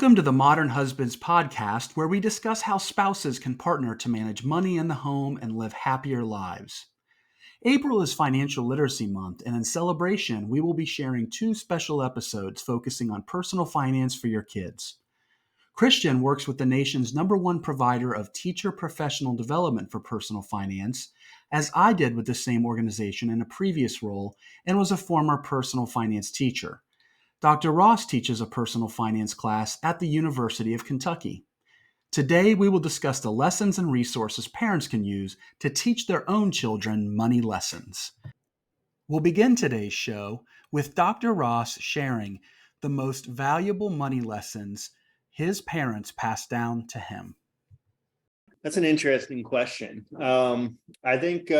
Welcome to the Modern Husbands podcast, where we discuss how spouses can partner to manage money in the home and live happier lives. April is Financial Literacy Month, and in celebration, we will be sharing two special episodes focusing on personal finance for your kids. Christian works with the nation's #1 provider of teacher professional development for personal finance, as I did with the same organization in a previous role and was a former personal finance teacher. Dr. Ross teaches a personal finance class at the University of Kentucky. Today, we will discuss the lessons and resources parents can use to teach their own children money lessons. We'll begin today's show with Dr. Ross sharing the most valuable money lessons his parents passed down to him. That's an interesting question. I think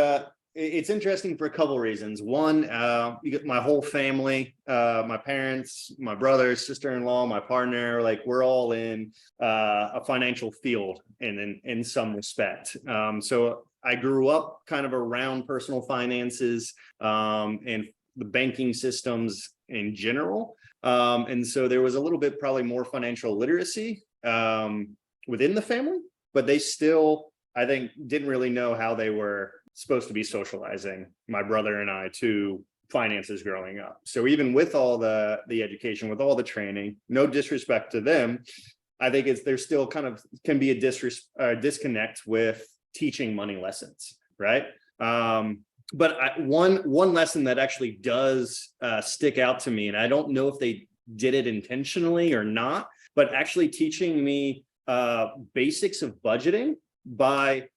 it's interesting for a couple of reasons. One, you get my whole family, my parents, my brothers, sister-in-law, my partner, like we're all in a financial field in some respect. So I grew up kind of around personal finances and the banking systems in general. And so there was a little bit probably more financial literacy within the family, but they still, I think, didn't really know how they were supposed to be socializing my brother and I to finances growing up. So even with all the education, with all the training, no disrespect to them, I think there still kind of can be a disconnect with teaching money lessons, right? But one lesson that actually does stick out to me, and I don't know if they did it intentionally or not, but actually teaching me basics of budgeting by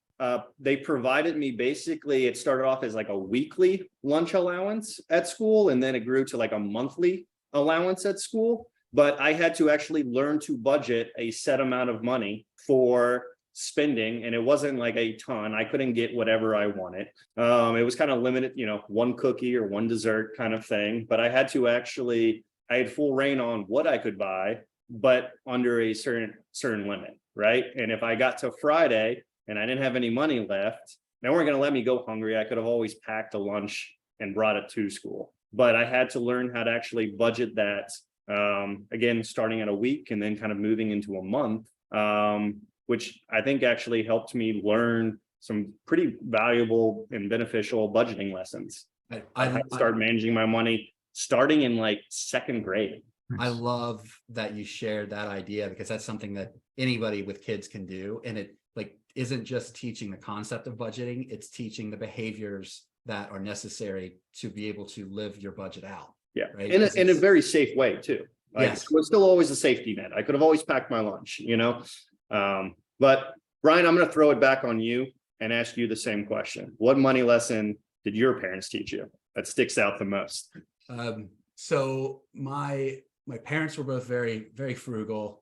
they provided me basically, it started off as like a weekly lunch allowance at school, and then it grew to like a monthly allowance at school. But I had to actually learn to budget a set amount of money for spending, and it wasn't like a ton. I couldn't get whatever I wanted. It was kind of limited, one cookie or one dessert kind of thing. But I had to actually, I had full reign on what I could buy, but under a certain limit, right? And if I got to Friday and I didn't have any money left, they weren't going to let me go hungry. I could have always packed a lunch and brought it to school. But I had to learn how to actually budget that, again, starting at a week and then kind of moving into a month, which I think actually helped me learn some pretty valuable and beneficial budgeting lessons. I started managing my money starting in like second grade. I love that you shared that idea, because that's something that anybody with kids can do. And it isn't just teaching the concept of budgeting, it's teaching the behaviors that are necessary to be able to live your budget out. Yeah, right? In a very safe way too. Yes. It was still always a safety net. I could have always packed my lunch, But Brian, I'm going to throw it back on you and ask you the same question. What money lesson did your parents teach you that sticks out the most? So my parents were both very, very frugal.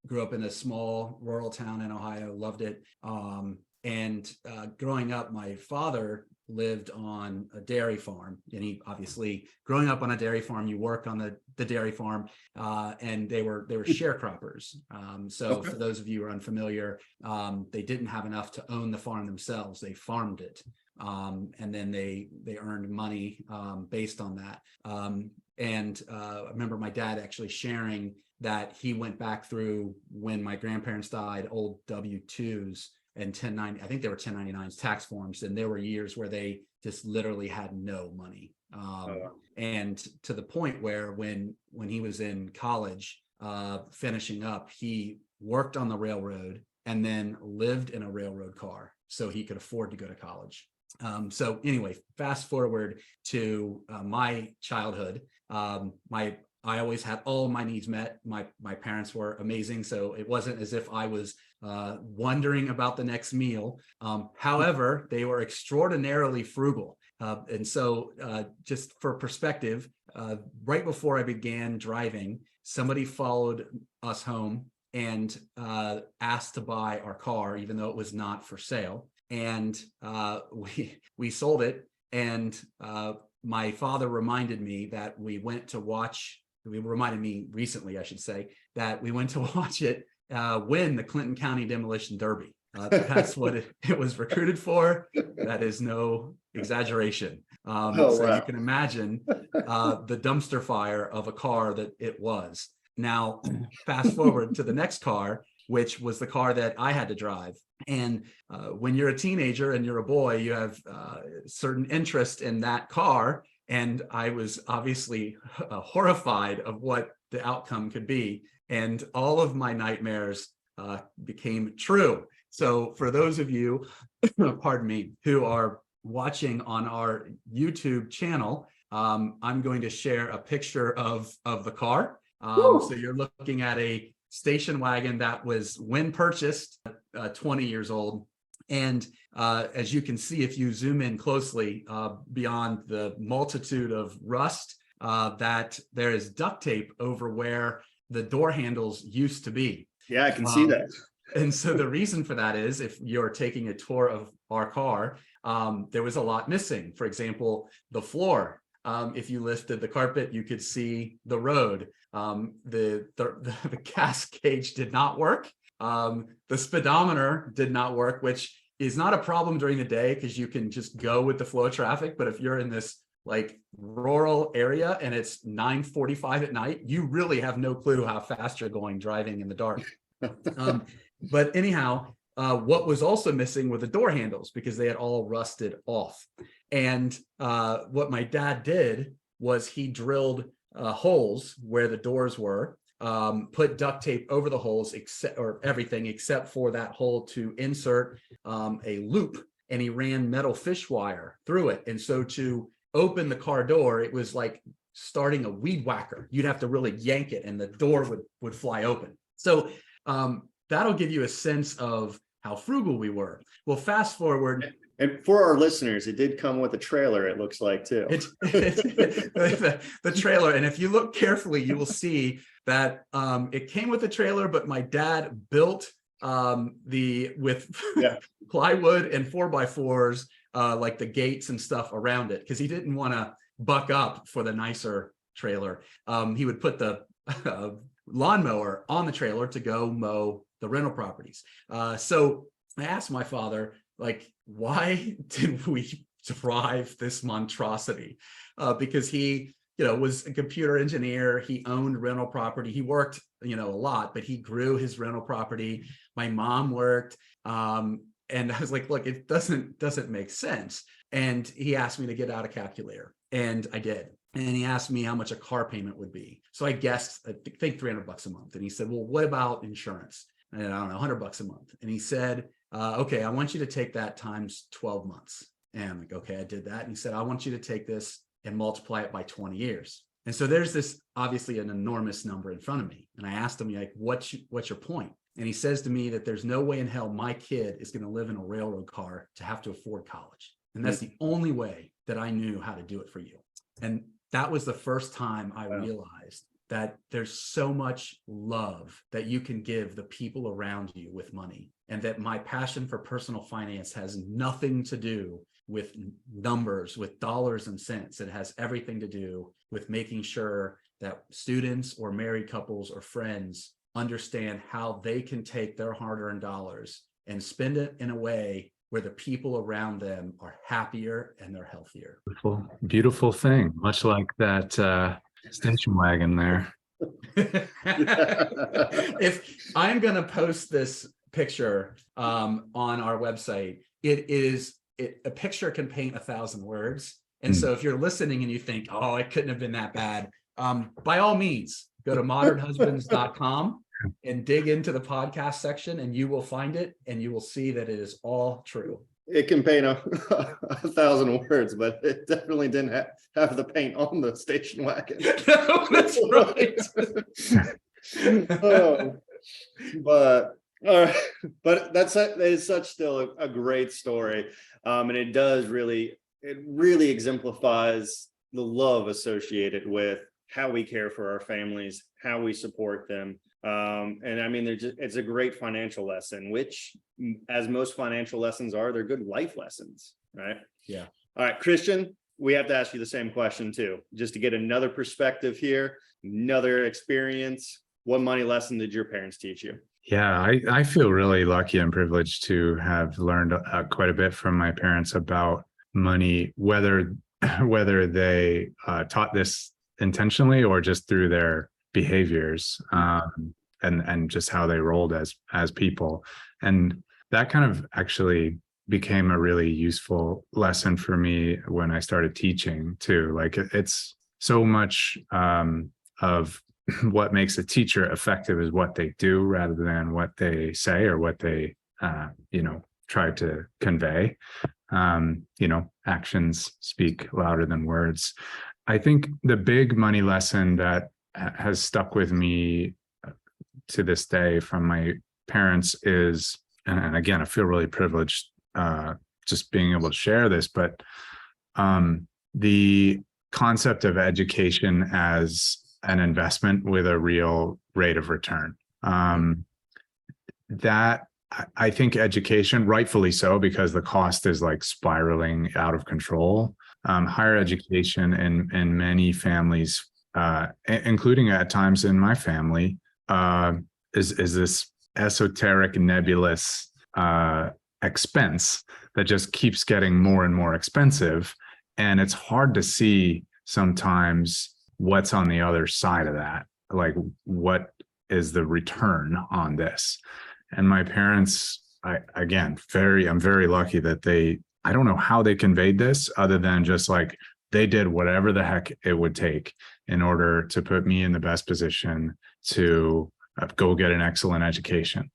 Grew up in a small rural town in Ohio, loved it. And growing up, my father lived on a dairy farm, and he obviously, growing up on a dairy farm, you work on the dairy farm, and they were sharecroppers. So for those of you who are unfamiliar, they didn't have enough to own the farm themselves. They farmed it. And then they earned money based on that. And I remember my dad actually sharing that he went back through, when my grandparents died, old W-2s and 1090, I think they were 1099s, tax forms. And there were years where they just literally had no money. And to the point where when he was in college, finishing up, he worked on the railroad and then lived in a railroad car so he could afford to go to college. So anyway, fast forward to my childhood. I always had all of my needs met. My parents were amazing, so it wasn't as if I was wondering about the next meal. However, they were extraordinarily frugal. And so just for perspective, right before I began driving, somebody followed us home and asked to buy our car, even though it was not for sale. And we sold it. And my father reminded me that reminded me recently, I should say, that we went to watch it win the Clinton County Demolition Derby. That's what it was recruited for. That is no exaggeration. So wow. You can imagine the dumpster fire of a car that it was. Now, fast forward to the next car, which was the car that I had to drive. And when you're a teenager and you're a boy, you have certain interest in that car. And I was obviously horrified of what the outcome could be. And all of my nightmares became true. So for those of you, pardon me, who are watching on our YouTube channel, I'm going to share a picture of the car. So you're looking at a station wagon that was, when purchased, 20 years old. And as you can see, if you zoom in closely, beyond the multitude of rust, that there is duct tape over where the door handles used to be. Yeah, I can see that. And so the reason for that is, if you're taking a tour of our car, there was a lot missing. For example, the floor. If you lifted the carpet, you could see the road. The gas gauge did not work. The speedometer did not work, which is not a problem during the day because you can just go with the flow of traffic. But if you're in this like rural area and it's 9:45 at night, you really have no clue how fast you're going driving in the dark. But anyhow, what was also missing were the door handles because they had all rusted off. And what my dad did was he drilled holes where the doors were, put duct tape over the holes, everything except for that hole to insert a loop, and he ran metal fish wire through it. And so to open the car door, it was like starting a weed whacker. You'd have to really yank it and the door would fly open. So that'll give you a sense of how frugal we were. Well, fast forward. And for our listeners, it did come with a trailer, it looks like, too. The trailer. And if you look carefully, you will see that it came with a trailer, but my dad built with plywood and 4x4s, like the gates and stuff around it, because he didn't want to buck up for the nicer trailer. He would put the lawnmower on the trailer to go mow the rental properties. So I asked my father, like, why did we drive this monstrosity? Because he, was a computer engineer. He owned rental property. He worked, a lot, but he grew his rental property. My mom worked. And I was like, look, it doesn't make sense. And he asked me to get out a calculator, and I did. And he asked me how much a car payment would be. So I guessed, I think $300 a month. And he said, well, what about insurance? And I don't know, $100 a month. And he said, okay, I want you to take that times 12 months. And I'm like, okay, I did that. And he said, I want you to take this and multiply it by 20 years. And so there's this, obviously an enormous number in front of me. And I asked him, like, what's your point? And he says to me that there's no way in hell my kid is going to live in a railroad car to have to afford college. And that's the only way that I knew how to do it for you. And that was the first time I realized that there's so much love that you can give the people around you with money, and that my passion for personal finance has nothing to do with numbers, with dollars and cents. It has everything to do with making sure that students or married couples or friends understand how they can take their hard-earned dollars and spend it in a way where the people around them are happier and they're healthier. Beautiful, beautiful thing. Much like that station wagon there. If I'm going to post this picture on our website, a picture can paint 1,000 words. And so if you're listening and you think, oh, it couldn't have been that bad, by all means, go to modernhusbands.com and dig into the podcast section, and you will find it, and you will see that it is all true. It can paint 1,000 words, but it definitely didn't have the paint on the station wagon. No, that's right. But that is such still a great story, and it really exemplifies the love associated with how we care for our families, how we support them. And I mean, it's a great financial lesson, which, as most financial lessons are, they're good life lessons, right? Yeah. All right, Christian, we have to ask you the same question too, just to get another perspective here, another experience. What money lesson did your parents teach you? Yeah, I feel really lucky and privileged to have learned quite a bit from my parents about money, whether they taught this intentionally or just through their behaviors, and just how they rolled as people. And that kind of actually became a really useful lesson for me when I started teaching too. Like it's so much of what makes a teacher effective is what they do rather than what they say or what they try to convey. Actions speak louder than words. I think the big money lesson that has stuck with me to this day from my parents is, and again, I feel really privileged just being able to share this, but the concept of education as an investment with a real rate of return. That I think education, rightfully so, because the cost is like spiraling out of control. Higher education in many families, including at times in my family, is this esoteric, nebulous expense that just keeps getting more and more expensive. And it's hard to see sometimes what's on the other side of that. Like, what is the return on this? And my parents, I'm very lucky that I don't know how they conveyed this other than just like they did whatever the heck it would take in order to put me in the best position to go get an excellent education.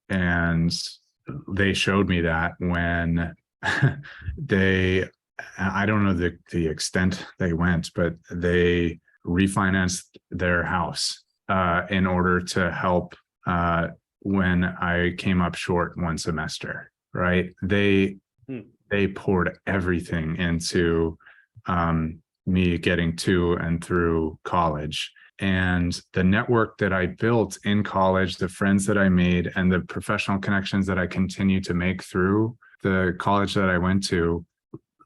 And they showed me that when I don't know the extent they went, but they refinanced their house in order to help when I came up short one semester, right? They poured everything into me getting to and through college. And the network that I built in college, the friends that I made, and the professional connections that I continue to make through the college that I went to,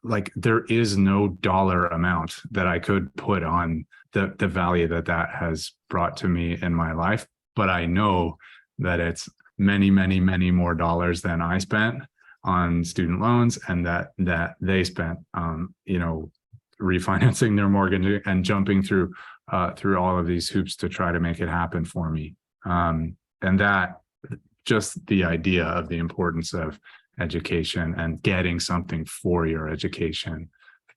like there is no dollar amount that I could put on the value that has brought to me in my life. But I know that it's many, many, many more dollars than I spent on student loans, and that they spent refinancing their mortgage and jumping through all of these hoops to try to make it happen for me. And that, just the idea of the importance of education and getting something for your education,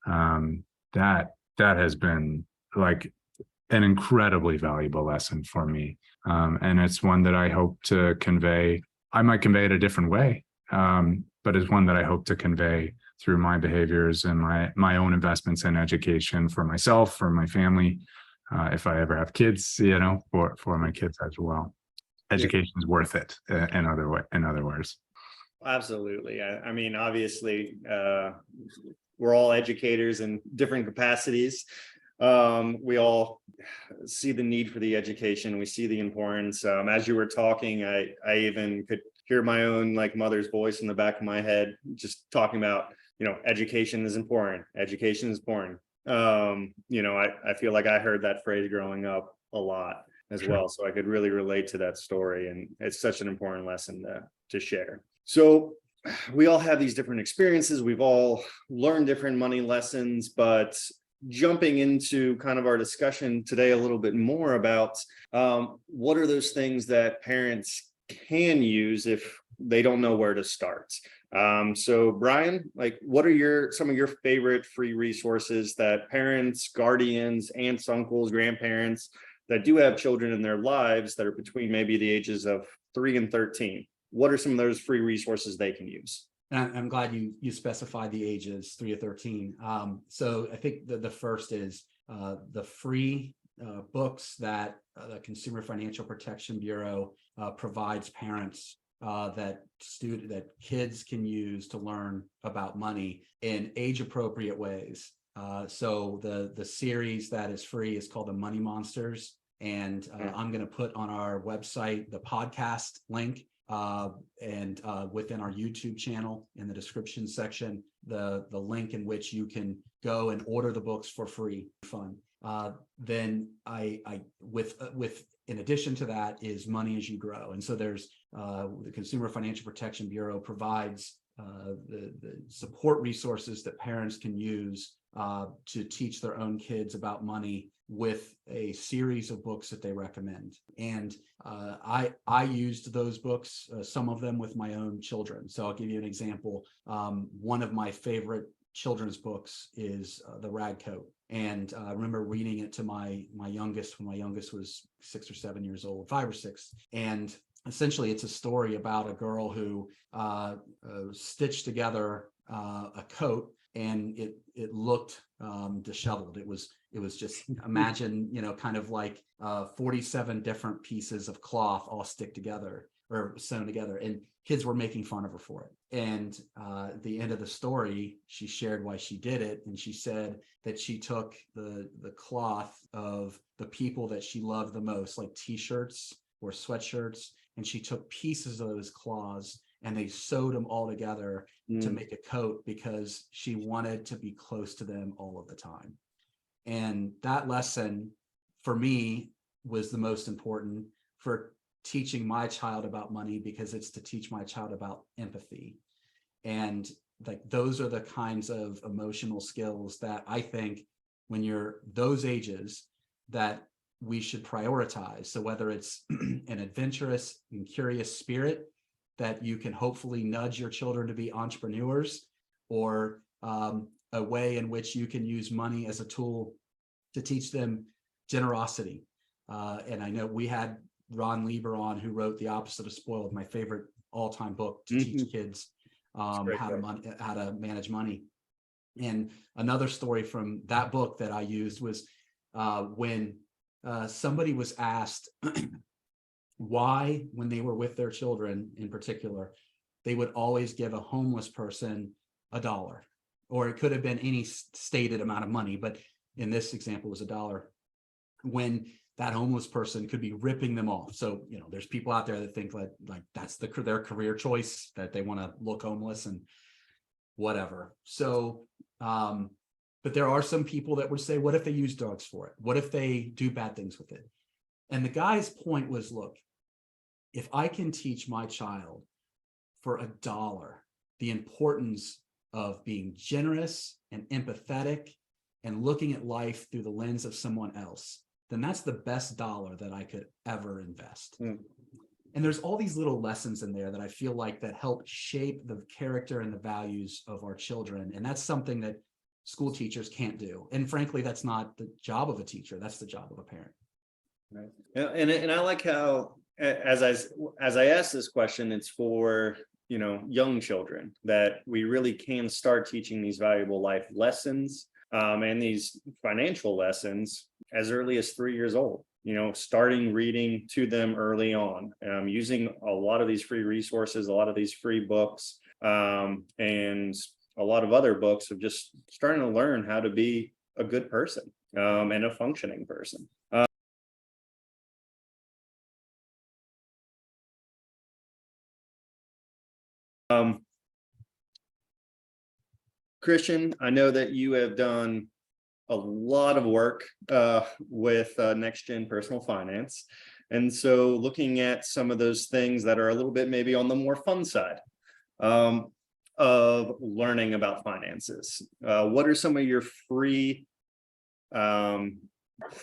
that has been like an incredibly valuable lesson for me. And it's one that I hope to convey. I might convey it a different way, but it's one that I hope to convey through my behaviors and my own investments in education for myself, for my family, if I ever have kids, for my kids as well. Education is worth it. In other words. Absolutely. I mean, obviously, we're all educators in different capacities. We all see the need for the education. We see the importance. As you were talking, I even could hear my own like mother's voice in the back of my head, just talking about, education is important. Education is important. I feel like I heard that phrase growing up a lot as well. So I could really relate to that story. And it's such an important lesson to share. So we all have these different experiences. We've all learned different money lessons, but jumping into kind of our discussion today a little bit more about what are those things that parents can use if they don't know where to start. So Brian, like what are some of your favorite free resources that parents, guardians, aunts, uncles, grandparents that do have children in their lives that are between maybe the ages of 3 and 13? What are some of those free resources they can use? And I'm glad you specified the ages 3 to 13. So I think the first is the free books that the Consumer Financial Protection Bureau provides parents that kids can use to learn about money in age-appropriate ways. So the series that is free is called the Money Monsters, and I'm going to put on our website the podcast link. And within our YouTube channel in the description section, the link in which you can go and order the books for free. Fun. Then with in addition to that is Money as You Grow, and so there's the Consumer Financial Protection Bureau provides the support resources that parents can use to teach their own kids about money with a series of books that they recommend. And I used those books, some of them with my own children. So I'll give you an example. One of my favorite children's books is The Rag Coat. And I remember reading it to my youngest when my youngest was 6 or 7 years old, 5 or 6. And essentially it's a story about a girl who stitched together a coat, and it looked disheveled. It was just, imagine, kind of like 47 different pieces of cloth all stick together or sewn together, and kids were making fun of her for it. And at the end of the story, she shared why she did it, and she said that she took the cloth of the people that she loved the most, like t-shirts or sweatshirts, and she took pieces of those cloths and they sewed them all together to make a coat because she wanted to be close to them all of the time. And that lesson for me was the most important for teaching my child about money, because it's to teach my child about empathy. And like, those are the kinds of emotional skills that I think when you're those ages that we should prioritize. So whether it's an adventurous and curious spirit that you can hopefully nudge your children to be entrepreneurs, or a way in which you can use money as a tool to teach them generosity. And I know we had Ron Lieber on, who wrote The Opposite of Spoiled, my favorite all-time book to teach kids how to manage money. And another story from that book that I used was when somebody was asked why, when they were with their children in particular, they would always give a homeless person $1, or it could have been any stated amount of money, but in this example it was $1, when that homeless person could be ripping them off. So, there's people out there that think like that's their career choice, that they want to look homeless and whatever. So, but there are some people that would say, what if they use drugs for it? What if they do bad things with it? And the guy's point was, look, if I can teach my child for $1 the importance of being generous and empathetic and looking at life through the lens of someone else, then that's the best dollar that I could ever invest. And there's all these little lessons in there that I feel like that help shape the character and the values of our children. And that's something that school teachers can't do. And frankly, that's not the job of a teacher. That's the job of a parent. Right. And I like how, as I ask this question, it's for, young children, that we really can start teaching these valuable life lessons and these financial lessons as early as 3 years old. Starting reading to them early on, using a lot of these free resources, a lot of these free books, and a lot of other books of just starting to learn how to be a good person and a functioning person. Christian, I know that you have done a lot of work with Next Gen Personal Finance. And so looking at some of those things that are a little bit maybe on the more fun side of learning about finances, what are some of your free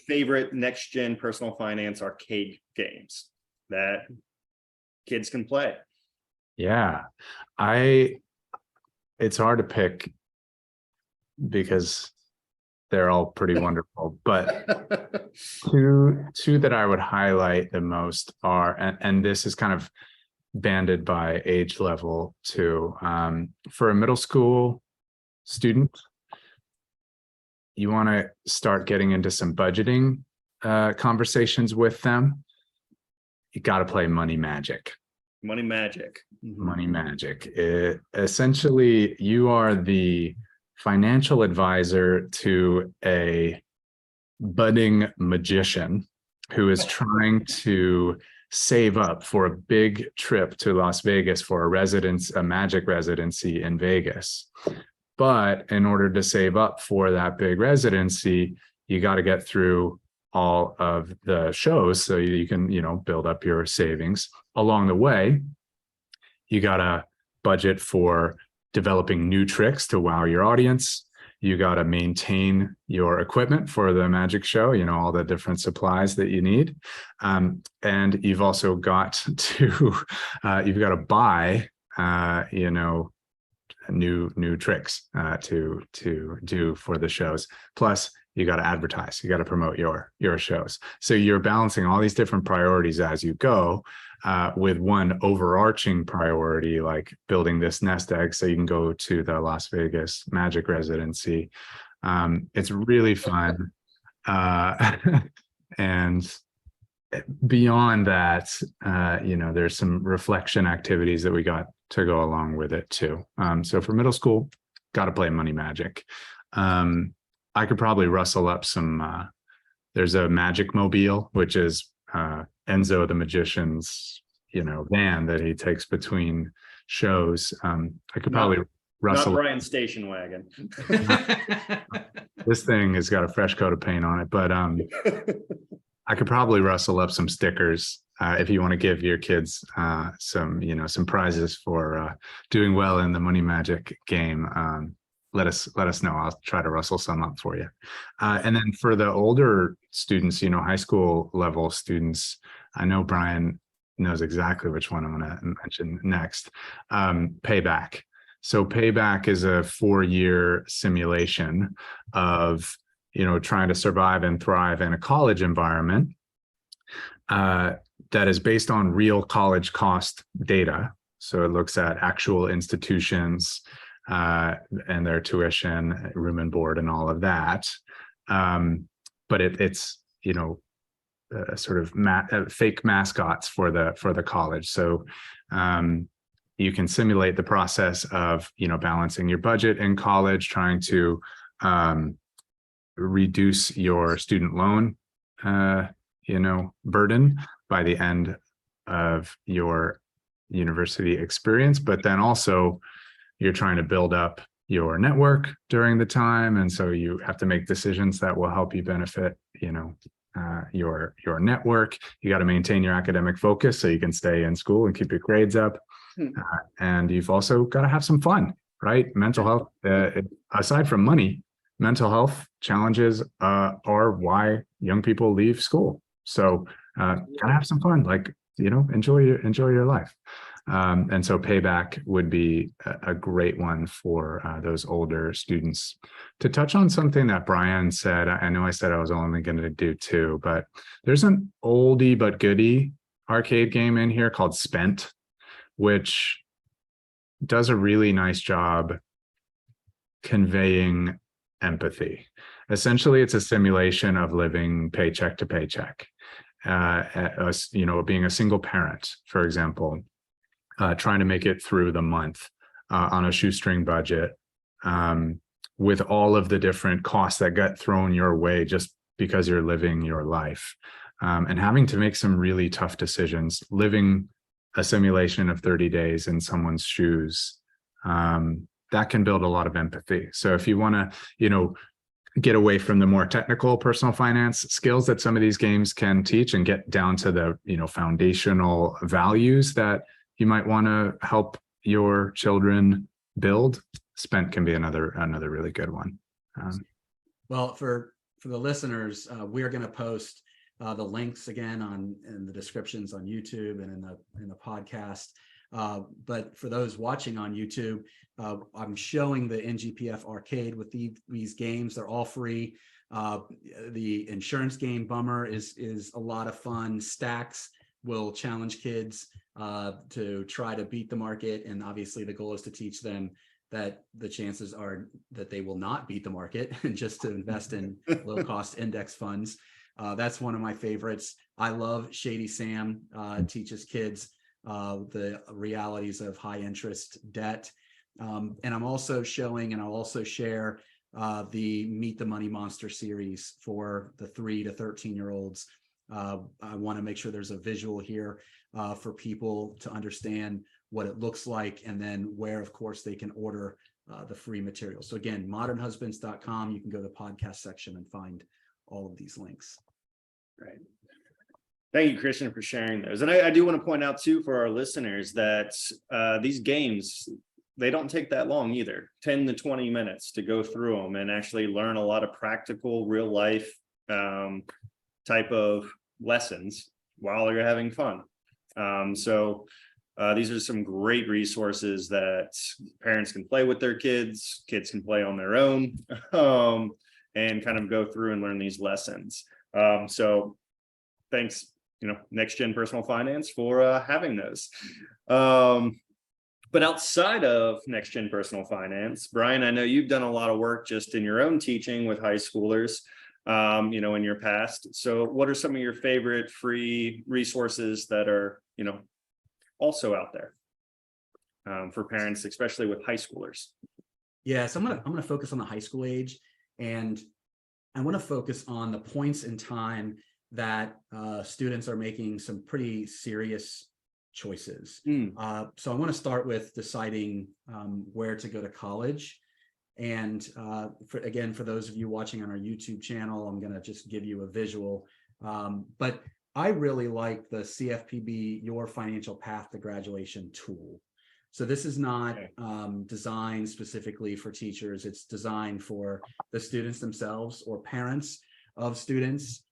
favorite Next Gen Personal Finance arcade games that kids can play? Yeah, it's hard to pick because they're all pretty wonderful, but two that I would highlight the most are, and this is kind of banded by age level too. For a middle school student, you want to start getting into some budgeting conversations with them. You got to play Money Magic. Money Magic. Money Magic. Essentially, you are the financial advisor to a budding magician who is trying to save up for a big trip to Las Vegas for a magic residency in Vegas. But in order to save up for that big residency, you got to get through all of the shows so you can, build up your savings. Along the way, you got to budget for developing new tricks to wow your audience. You got to maintain your equipment for the magic show, all the different supplies that you need. And you've also got to, you've got to buy, new tricks to do for the shows. Plus, you got to advertise, you got to promote your shows. So you're balancing all these different priorities as you go, with one overarching priority, like building this nest egg so you can go to the Las Vegas Magic residency. It's really fun. And beyond that, there's some reflection activities that we got to go along with it too. So for middle school, got to play Money Magic. I could probably rustle up some, there's a Magic Mobile, which is Enzo the Magician's, van that he takes between shows. I could probably rustle. Not Brian's station wagon. This thing has got a fresh coat of paint on it, but I could probably rustle up some stickers if you want to give your kids some prizes for doing well in the Money Magic game. Let us know. I'll try to rustle some up for you. And then for the older students, high school level students, I know Brian knows exactly which one I'm going to mention next. Payback. So Payback is a 4-year simulation of, trying to survive and thrive in a college environment that is based on real college cost data. So it looks at actual institutions and their tuition, room and board, and all of that. But it's sort of fake mascots for the college. So you can simulate the process of balancing your budget in college, trying to reduce your student loan burden by the end of your university experience, but then also you're trying to build up your network during the time, and so you have to make decisions that will help you benefit your network. You got to maintain your academic focus so you can stay in school and keep your grades up, and you've also got to have some fun, right? Mental health, aside from money, mental health challenges are why young people leave school. So gotta have some fun, enjoy your life. And so Payback would be a great one for those older students. To touch on something that Brian said, I know I said I was only going to do 2, but there's an oldie but goodie arcade game in here called Spent, which does a really nice job conveying empathy. Essentially, it's a simulation of living paycheck to paycheck. Being a single parent, for example, trying to make it through the month on a shoestring budget, with all of the different costs that get thrown your way just because you're living your life, and having to make some really tough decisions, living a simulation of 30 days in someone's shoes. That can build a lot of empathy. So if you want to, get away from the more technical personal finance skills that some of these games can teach and get down to the, foundational values that you might want to help your children build, Spent can be another really good one. Well, for the listeners, we're going to post the links again in the descriptions on YouTube and in the podcast. But for those watching on YouTube, I'm showing the NGPF arcade with these games. They're all free. The insurance game Bummer is a lot of fun. Stacks will challenge kids to try to beat the market, and obviously the goal is to teach them that the chances are that they will not beat the market, and just to invest in low cost index funds. That's one of my favorites. I love Shady Sam. Teaches kids the realities of high interest debt. And I'm also showing, and I'll also share the Meet the Money Monster series for the 3 to 13-year-olds. I want to make sure there's a visual here for people to understand what it looks like, and then where, of course, they can order the free material. So again, modernhusbands.com, you can go to the podcast section and find all of these links. Right. Thank you, Christian, for sharing those. And I do want to point out too, for our listeners, that these games, they don't take that long either, 10 to 20 minutes to go through them and actually learn a lot of practical, real life type of lessons while they're having fun. These are some great resources that parents can play with their kids can play on their own, and kind of go through and learn these lessons. So thanks, Next Gen Personal Finance for having those. But outside of Next Gen Personal Finance, Brian, I know you've done a lot of work just in your own teaching with high schoolers, in your past. So what are some of your favorite free resources that are, also out there for parents, especially with high schoolers? Yeah, so I'm gonna focus on the high school age, and I want to focus on the points in time that students are making some pretty serious choices. So I want to start with deciding where to go to college. And for those of you watching on our YouTube channel, I'm going to just give you a visual. But I really like the CFPB Your Financial Path to Graduation tool. So this is not designed specifically for teachers. It's designed for the students themselves or parents of students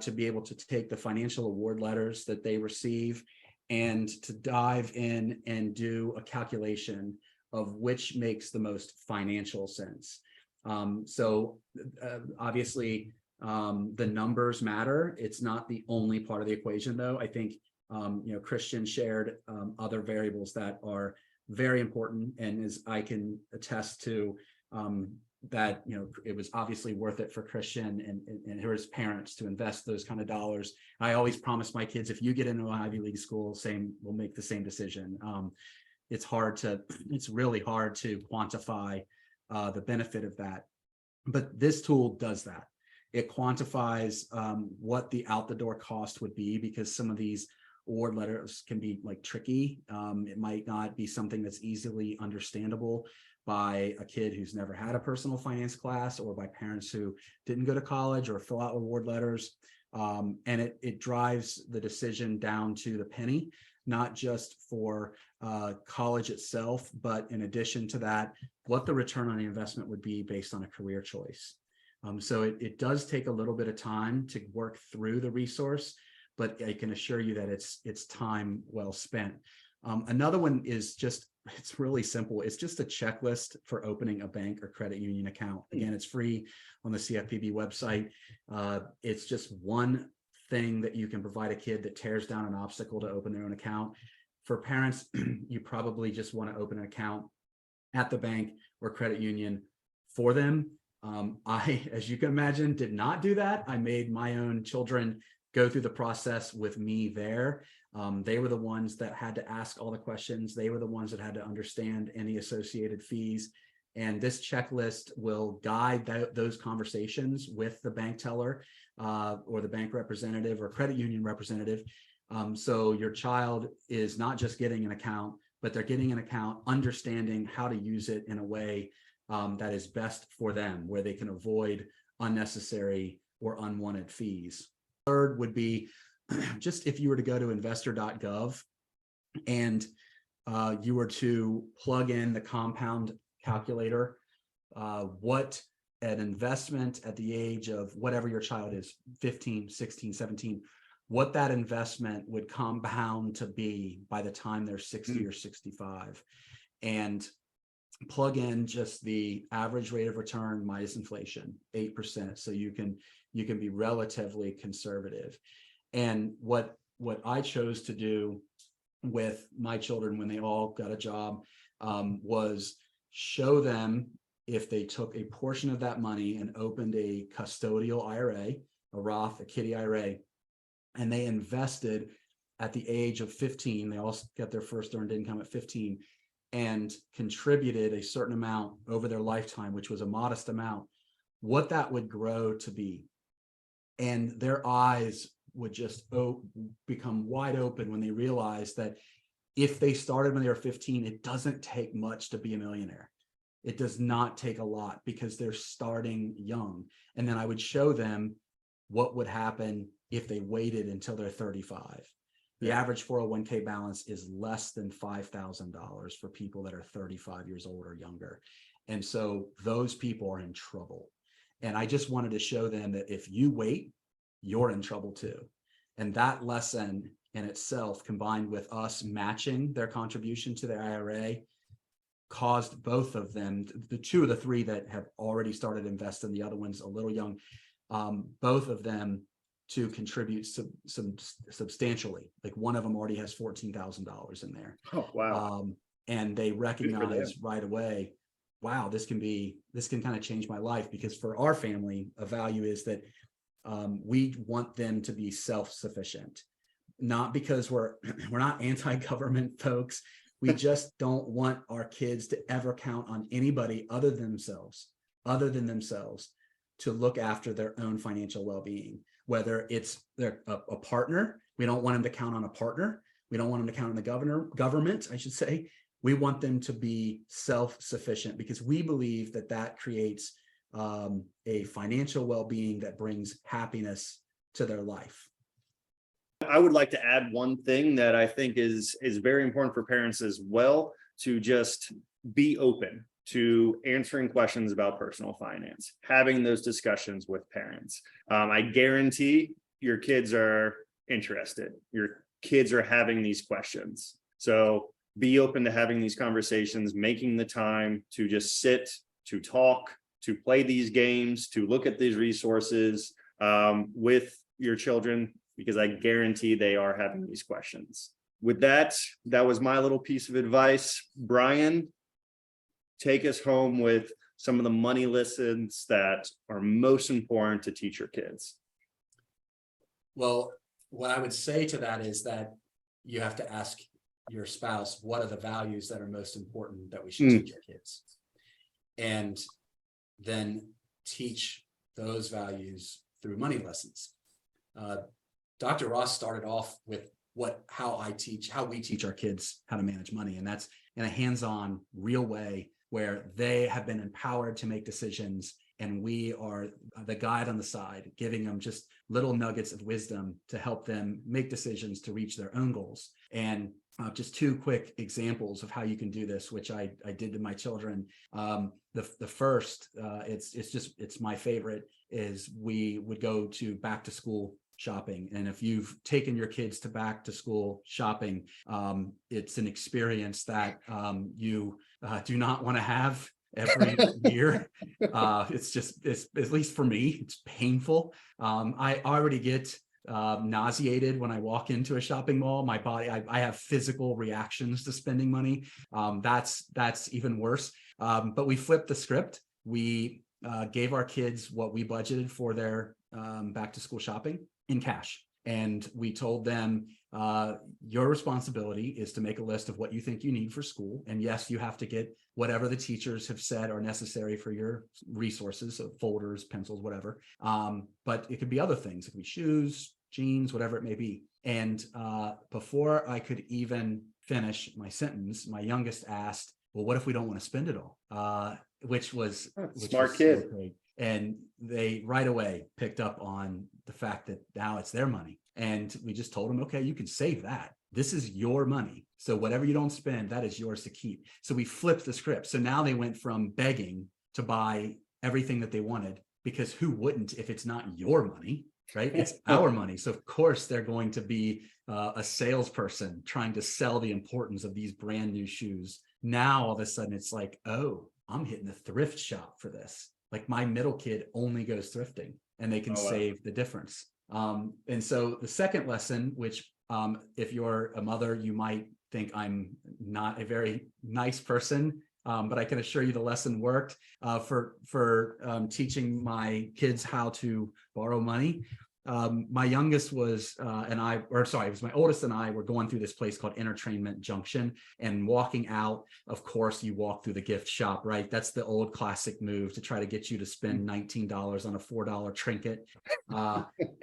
to be able to take the financial award letters that they receive and to dive in and do a calculation of which makes the most financial sense. Obviously, the numbers matter. It's not the only part of the equation, though. I think Christian shared other variables that are very important, and as I can attest to, that it was obviously worth it for Christian and his parents to invest those kind of dollars. I always promise my kids, if you get into an Ivy League school, we'll make the same decision. It's really hard to quantify the benefit of that, but this tool does that. It quantifies what the out the door cost would be, because some of these award letters can be tricky. It might not be something that's easily understandable by a kid who's never had a personal finance class, or by parents who didn't go to college or fill out award letters. And it drives the decision down to the penny, not just for college itself, but in addition to that, what the return on the investment would be based on a career choice. So it does take a little bit of time to work through the resource, but I can assure you that it's time well spent. Another one is it's really simple. It's just a checklist for opening a bank or credit union account. Again, it's free on the CFPB website. It's just one thing that you can provide a kid that tears down an obstacle to open their own account. For parents, you probably just want to open an account at the bank or credit union for them. I, as you can imagine, did not do that. I made my own children go through the process with me there. They were the ones that had to ask all the questions. They were the ones that had to understand any associated fees. And this checklist will guide those conversations with the bank teller or the bank representative or credit union representative. So your child is not just getting an account, but they're getting an account, understanding how to use it in a way that is best for them, where they can avoid unnecessary or unwanted fees. Third would be just if you were to go to investor.gov and you were to plug in the compound calculator, what an investment at the age of whatever your child is, 15, 16, 17, what that investment would compound to be by the time they're 60 or 65. And plug in just the average rate of return minus inflation, 8%. So you can be relatively conservative. And what I chose to do with my children when they all got a job was show them, if they took a portion of that money and opened a custodial IRA, a Roth, a Kitty IRA, and they invested at the age of 15, they all got their first earned income at 15, and contributed a certain amount over their lifetime, which was a modest amount, what that would grow to be. And their eyes would just become wide open when they realized that if they started when they were 15, it doesn't take much to be a millionaire. It does not take a lot because they're starting young. And then I would show them what would happen if they waited until they're 35. The average 401k balance is less than $5,000 for people that are 35 years old or younger. And so those people are in trouble. And I just wanted to show them that if you wait, you're in trouble too. And that lesson in itself, combined with us matching their contribution to the IRA, caused both of them, the two of the three that have already started investing, the other one's a little young, both of them to contribute some substantially. Like one of them already has $14,000 in there. Oh, wow. And they recognize right away, wow, this can kind of change my life, because for our family, a value is that we want them to be self-sufficient, not because we're not anti-government folks. We just don't want our kids to ever count on anybody other than themselves to look after their own financial well-being, whether it's a partner. We don't want them to count on a partner. We don't want them to count on the government, I should say. We want them to be self-sufficient, because we believe that creates a financial well-being that brings happiness to their life. I would like to add one thing that I think is very important for parents as well, to just be open to answering questions about personal finance, having those discussions with parents. I guarantee your kids are interested. Your kids are having these questions. So be open to having these conversations, making the time to just sit, to talk, to play these games, to look at these resources with your children, because I guarantee they are having these questions. With that, that was my little piece of advice. Brian, take us home with some of the money lessons that are most important to teach your kids. Well, what I would say to that is that you have to ask your spouse, what are the values that are most important that we should teach our kids? And then teach those values through money lessons. Dr. Ross started off with how we teach our kids how to manage money. And that's in a hands-on, real way where they have been empowered to make decisions. And we are the guide on the side, giving them just little nuggets of wisdom to help them make decisions to reach their own goals. And just two quick examples of how you can do this, which I did to my children. The first, it's my favorite, is we would go to back to school shopping. And if you've taken your kids to back to school shopping, it's an experience that you do not want to have every year. It's at least for me, it's painful. I already get nauseated when I walk into a shopping mall. My body, I have physical reactions to spending money. That's even worse. But we flipped the script. We gave our kids what we budgeted for their back to school shopping in cash. And we told them, your responsibility is to make a list of what you think you need for school. And yes, you have to get whatever the teachers have said are necessary for your resources, so folders, pencils, whatever. But it could be other things. It could be shoes, jeans, whatever it may be. And before I could even finish my sentence, my youngest asked, well, what if we don't want to spend it all? Which was smart kid. So great. And they right away picked up on the fact that now it's their money. And we just told them, okay, you can save that. This is your money. So whatever you don't spend, that is yours to keep. So we flipped the script. So now they went from begging to buy everything that they wanted, because who wouldn't if it's not your money, right? It's our money. So of course they're going to be a salesperson trying to sell the importance of these brand new shoes. Now all of a sudden it's like, oh, I'm hitting the thrift shop for this. Like my middle kid only goes thrifting and they can save the difference. And so the second lesson, which if you're a mother, you might think I'm not a very nice person, but I can assure you the lesson worked for teaching my kids how to borrow money. My youngest was, it was my oldest and I were going through this place called Entertainment Junction, and walking out, of course, you walk through the gift shop, right? That's the old classic move to try to get you to spend $19 on a $4 trinket.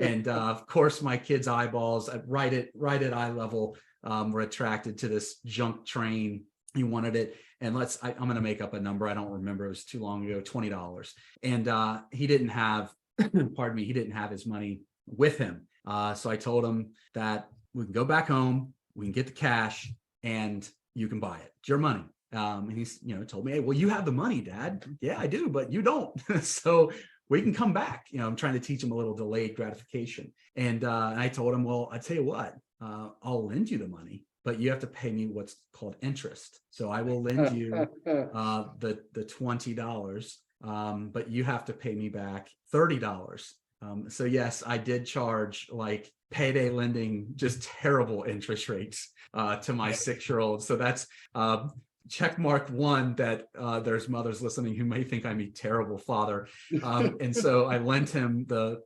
And of course, my kids' eyeballs right at eye level were attracted to this junk train. He wanted it. And I'm going to make up a number. I don't remember. It was too long ago, $20. And he didn't have, he didn't have his money with him. So I told him that we can go back home, we can get the cash, and you can buy it. It's your money. And he's, told me, hey, well, you have the money, Dad. Yeah, I do, but you don't. So we can come back. I'm trying to teach him a little delayed gratification. And I told him, well, I tell you what, I'll lend you the money, but you have to pay me what's called interest. So I will lend you the $20, but you have to pay me back $30. So yes, I did charge like payday lending, just terrible interest rates to my 6-year-old. So that's check mark one, that there's mothers listening who may think I'm a terrible father. And so I lent him the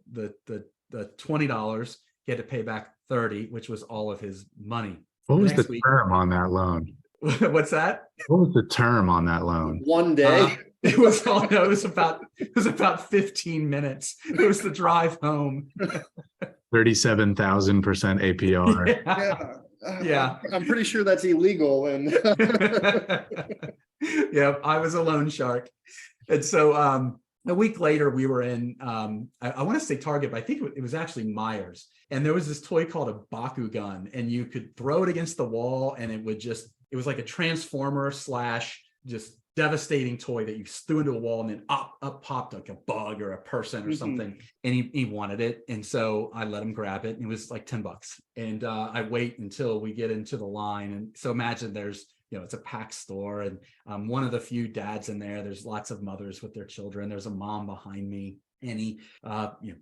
$20. He had to pay back 30, which was all of his money. What was the term on that loan? What's that? What was the term on that loan? 1 day. It was about 15 minutes. It was the drive home. 37,000% APR. Yeah. I'm pretty sure that's illegal. And yeah, I was a loan shark. And so a week later, we were in, I want to say Target, but I think it was actually Myers. And there was this toy called a Bakugan, and you could throw it against the wall, and it was like a transformer / just devastating toy that you threw into a wall, and then up popped like a bug or a person or something. And he wanted it. And so I let him grab it, and it was like $10. And I wait until we get into the line. And so imagine there's, it's a packed store, and one of the few dads in there. There's lots of mothers with their children. There's a mom behind me, and he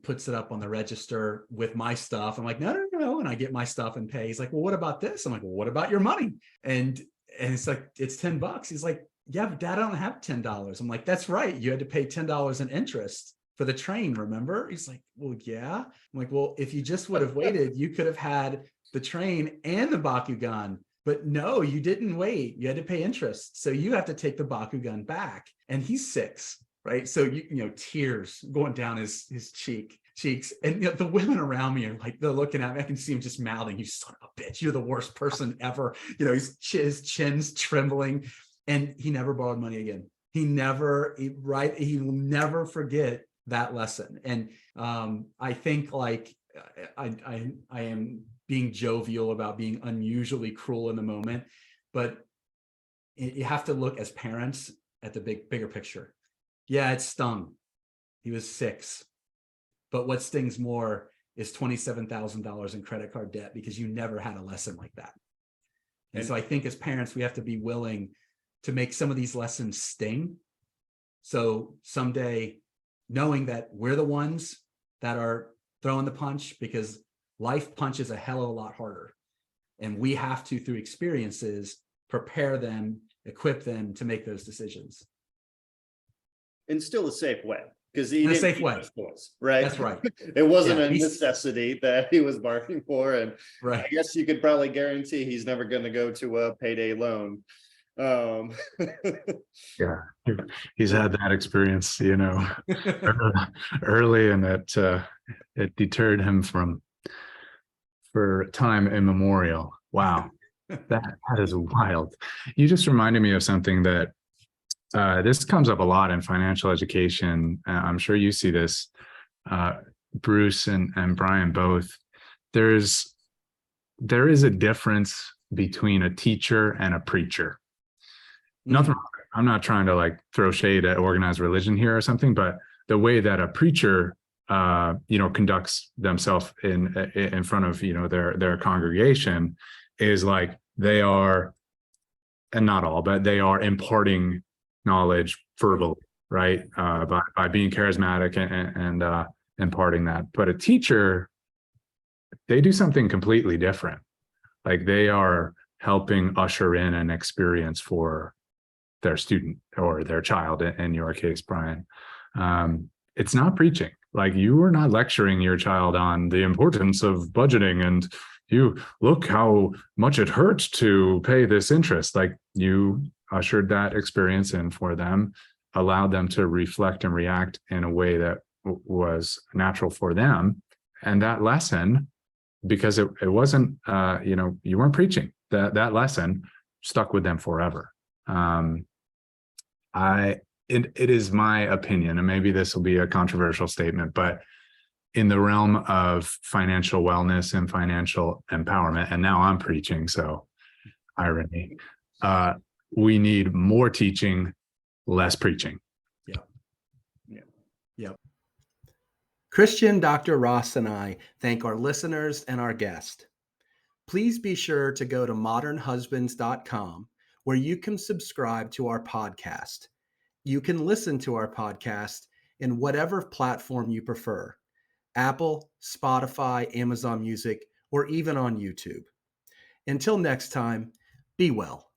puts it up on the register with my stuff. I'm like, no. And I get my stuff and pay. He's like, well, what about this? I'm like, well, what about your money? And it's like, it's $10. He's like, yeah, but Dad, I don't have $10. I'm like, that's right. You had to pay $10 in interest for the train, remember? He's like, well, yeah. I'm like, well, if you just would have waited, you could have had the train and the Bakugan. But no, you didn't wait. You had to pay interest. So you have to take the Bakugan back. And he's 6, right? So, tears going down his cheeks. And the women around me are like, they're looking at me. I can see him just mouthing, you son of a bitch, you're the worst person ever. His chin's trembling. And he never borrowed money again. He will never forget that lesson. And I think like I am being jovial about being unusually cruel in the moment, but you have to look as parents at the bigger picture. Yeah, it stung. He was 6. But what stings more is $27,000 in credit card debt, because you never had a lesson like that. And so I think as parents, we have to be willing to make some of these lessons sting. So someday, knowing that we're the ones that are throwing the punch, because life punches a hell of a lot harder. And we have to, through experiences, prepare them, equip them to make those decisions. in still a safe way. Because in a safe way, right? That's right. It wasn't a necessity that he was barking for, and right. I guess you could probably guarantee he's never going to go to a payday loan. Yeah, he's had that experience, you know, early, and it deterred him for time immemorial. Wow, that is wild. You just reminded me of something that. This comes up a lot in financial education. I'm sure you see this, Bruce and Brian both. There is a difference between a teacher and a preacher. Nothing wrong. I'm not trying to like throw shade at organized religion here or something, but the way that a preacher, conducts themselves in front of, their congregation is like they are, and not all, but they are imparting knowledge verbally, right? By being charismatic and imparting that. But a teacher, they do something completely different. Like they are helping usher in an experience for their student or their child, in your case, Brian. It's not preaching. Like you are not lecturing your child on the importance of budgeting and you look how much it hurts to pay this interest. Like you ushered that experience in for them, allowed them to reflect and react in a way that was natural for them. And that lesson, because it wasn't, you weren't preaching, that lesson stuck with them forever. It is my opinion, and maybe this will be a controversial statement, but in the realm of financial wellness and financial empowerment, and now I'm preaching, so irony. We need more teaching, less preaching. Christian, Dr. Ross, and I thank our listeners and our guest. Please be sure to go to modernhusbands.com, where you can subscribe to our podcast. You can listen to our podcast in whatever platform you prefer: Apple, Spotify, Amazon Music, or even on YouTube. Until next time, be well.